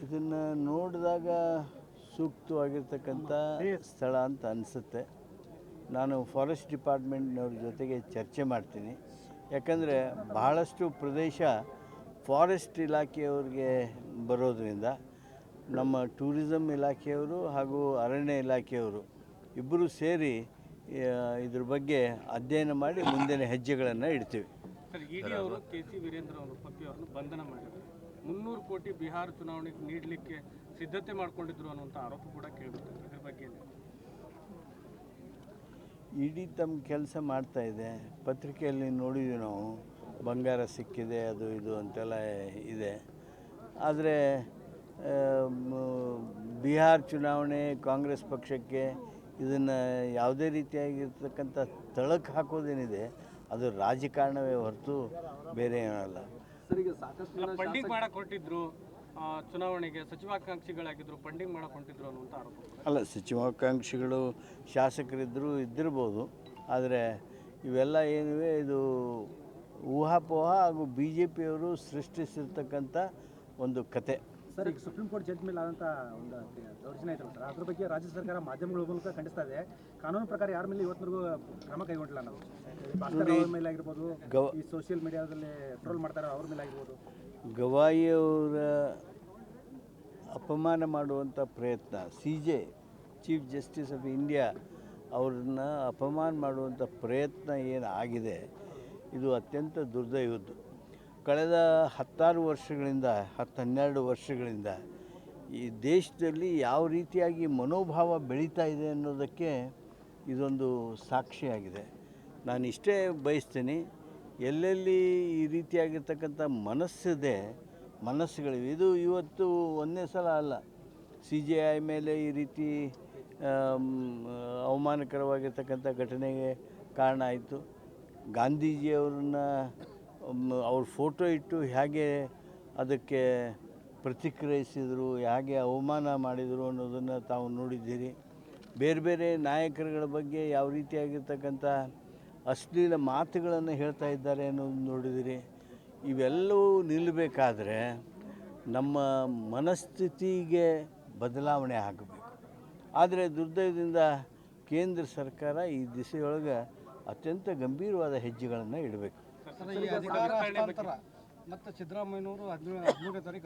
ಇದನ್ನು ನೋಡಿದಾಗ ಸೂಕ್ತವಾಗಿರ್ತಕ್ಕಂಥ ಸ್ಥಳ ಅಂತ ಅನಿಸುತ್ತೆ. ನಾನು ಫಾರೆಸ್ಟ್ ಡಿಪಾರ್ಟ್ಮೆಂಟ್ನವ್ರ ಜೊತೆಗೆ ಚರ್ಚೆ ಮಾಡ್ತೀನಿ. ಯಾಕಂದರೆ ಬಹಳಷ್ಟು ಪ್ರದೇಶ ಫಾರೆಸ್ಟ್ ಇಲಾಖೆಯವ್ರಿಗೆ ಬರೋದರಿಂದ ನಮ್ಮ ಟೂರಿಸಮ್ ಇಲಾಖೆಯವರು ಹಾಗೂ ಅರಣ್ಯ ಇಲಾಖೆಯವರು ಇಬ್ಬರು ಸೇರಿ ಇದ್ರ ಬಗ್ಗೆ ಅಧ್ಯಯನ ಮಾಡಿ ಮುಂದಿನ ಹೆಜ್ಜೆಗಳನ್ನು ಇಡ್ತೀವಿ. ಸರ್, ಇಡಿ ಅವರು ಕೆ.ಸಿ. ವೀರೇಂದ್ರ ಅವರು ಪಪ್ಪಿ ಅವರನ್ನು ಬಂಧನ ಮಾಡಿದ್ದಾರೆ. 300 ಕೋಟಿ ಬಿಹಾರ ಚುನಾವಣೆಗೆ ನೀಡಲಿಕ್ಕೆ ಸಿದ್ಧತೆ ಮಾಡಿಕೊಂಡಿದ್ರು ಅನ್ನುವಂಥ ಆರೋಪ ಕೂಡ ಕೇಳಿಬರ್ತದೆ. ಇದ್ರ ಬಗ್ಗೆ ಇಡಿ ತಮ್ಮ ಕೆಲಸ ಮಾಡ್ತಾ ಇದೆ. ಪತ್ರಿಕೆಯಲ್ಲಿ ನೋಡಿದ್ವಿ ನಾವು, ಬಂಗಾರ ಸಿಕ್ಕಿದೆ ಅದು ಇದು ಅಂತೆಲ್ಲ ಇದೆ. ಆದರೆ ಬಿಹಾರ ಚುನಾವಣೆ ಕಾಂಗ್ರೆಸ್ ಪಕ್ಷಕ್ಕೆ ಇದನ್ನು ಯಾವುದೇ ರೀತಿಯಾಗಿರ್ತಕ್ಕಂಥ ತಳಕು ಹಾಕೋದೇನಿದೆ ಅದು ರಾಜಕಾರಣವೇ ಹೊರತು ಬೇರೆ ಏನಲ್ಲ. ಫಂಡಿಂಗ್ ಮಾಡಕ್ಕೆ ಹೊರಟಿದ್ರು, ಚುನಾವಣೆಗೆ ಸಚಿವಾಕಾಂಕ್ಷಿಗಳಾಗಿದ್ದರು, ಫಂಡಿಂಗ್ ಮಾಡಕ್ಕೆ ಹೊರಟಿದ್ರು ಅನ್ನುವಂಥ ಆರೋಪ. ಅಲ್ಲ, ಸಚಿವಾಕಾಂಕ್ಷಿಗಳು ಶಾಸಕರಿದ್ದರೂ ಇದ್ದಿರ್ಬೋದು. ಆದರೆ ಇವೆಲ್ಲ ಏನಿವೆ ಇದು ಊಹಾಪೋಹ ಹಾಗೂ ಬಿ ಜೆ ಪಿಯವರು ಸೃಷ್ಟಿಸಿರ್ತಕ್ಕಂಥ ಒಂದು ಕತೆ. ಸರ್, ಈಗ ಸುಪ್ರೀಂ ಕೋರ್ಟ್ ಜಡ್ಜ್ ಮೇಲೆ ಆದಂಥ ಒಂದು ದೌರ್ಜನ್ಯ ಐತಲ್ಲ ಸರ್, ಅದ್ರ ಬಗ್ಗೆ ರಾಜ್ಯ ಸರ್ಕಾರ ಮಾಧ್ಯಮಗಳ ಮೂಲಕ ಖಂಡಿಸ್ತಾ ಇದೆ. ಕಾನೂನು ಪ್ರಕಾರ ಯಾರ ಮೇಲೆ ಇವತ್ತಿನವರೆಗೂ ಕ್ರಮ ಕೈಗೊಂಡಿಲ್ಲ. ನಾವು ಭಾಸ್ಕರ್ ಅವ್ರ ಮೇಲೆ ಆಗಿರ್ಬೋದು, ಈ ಸೋಷಿಯಲ್ ಮೀಡಿಯಾದಲ್ಲಿ ಟ್ರೋಲ್ ಮಾಡ್ತಾರೆ ಅವ್ರ ಮೇಲೆ ಆಗಿರ್ಬೋದು. ಗವಾಯಿಯವರ ಅಪಮಾನ ಮಾಡುವಂಥ ಪ್ರಯತ್ನ, CJ chief justice of India ಅವ್ರನ್ನ ಅಪಮಾನ ಮಾಡುವಂಥ ಪ್ರಯತ್ನ ಏನು ಆಗಿದೆ ಇದು ಅತ್ಯಂತ ದುರ್ದೈವದ್ದು. ಕಳೆದ 10-12 ವರ್ಷಗಳಿಂದ ಈ ದೇಶದಲ್ಲಿ ಯಾವ ರೀತಿಯಾಗಿ ಮನೋಭಾವ ಬೆಳೀತಾ ಇದೆ ಅನ್ನೋದಕ್ಕೆ ಇದೊಂದು ಸಾಕ್ಷಿಯಾಗಿದೆ. ನಾನು ಇಷ್ಟೇ ಬಯಸ್ತೀನಿ, ಎಲ್ಲೆಲ್ಲಿ ಈ ರೀತಿಯಾಗಿರ್ತಕ್ಕಂಥ ಮನಸ್ಸುಗಳಿವೆ. ಇದು ಇವತ್ತು ಒಂದೇ ಸಲ ಅಲ್ಲ. CJI ಮೇಲೆ ಈ ರೀತಿ ಅವಮಾನಕರವಾಗಿರ್ತಕ್ಕಂಥ ಘಟನೆಗೆ ಕಾರಣ ಆಯಿತು. ಗಾಂಧೀಜಿಯವ್ರನ್ನ ಅವ್ರ ಫೋಟೋ ಇಟ್ಟು ಹೇಗೆ ಅದಕ್ಕೆ ಪ್ರತಿಕ್ರಿಯಿಸಿದರು, ಹೇಗೆ ಅವಮಾನ ಮಾಡಿದರು ಅನ್ನೋದನ್ನು ತಾವು ನೋಡಿದ್ದೀರಿ. ಬೇರೆ ಬೇರೆ ನಾಯಕರುಗಳ ಬಗ್ಗೆ ಯಾವ ರೀತಿಯಾಗಿರ್ತಕ್ಕಂಥ ಅಶ್ಲೀಲ ಮಾತುಗಳನ್ನು ಹೇಳ್ತಾ ಇದ್ದಾರೆ ಅನ್ನೋದನ್ನು ನೋಡಿದ್ದೀರಿ. ಇವೆಲ್ಲವೂ ನಿಲ್ಲಬೇಕಾದ್ರೆ ನಮ್ಮ ಮನಸ್ಥಿತಿಗೆ ಬದಲಾವಣೆ ಆಗಬೇಕು. ಆದರೆ ದುರ್ದೈವದಿಂದ ಕೇಂದ್ರ ಸರ್ಕಾರ ಈ ದಿಸೆಯೊಳಗೆ ಅತ್ಯಂತ ಗಂಭೀರವಾದ ಹೆಜ್ಜೆಗಳನ್ನು ಇಡಬೇಕು. ಮತ್ತು ಸಿದ್ದರಾಮಯ್ಯನವರು 17ನೇ ತಾರೀಕು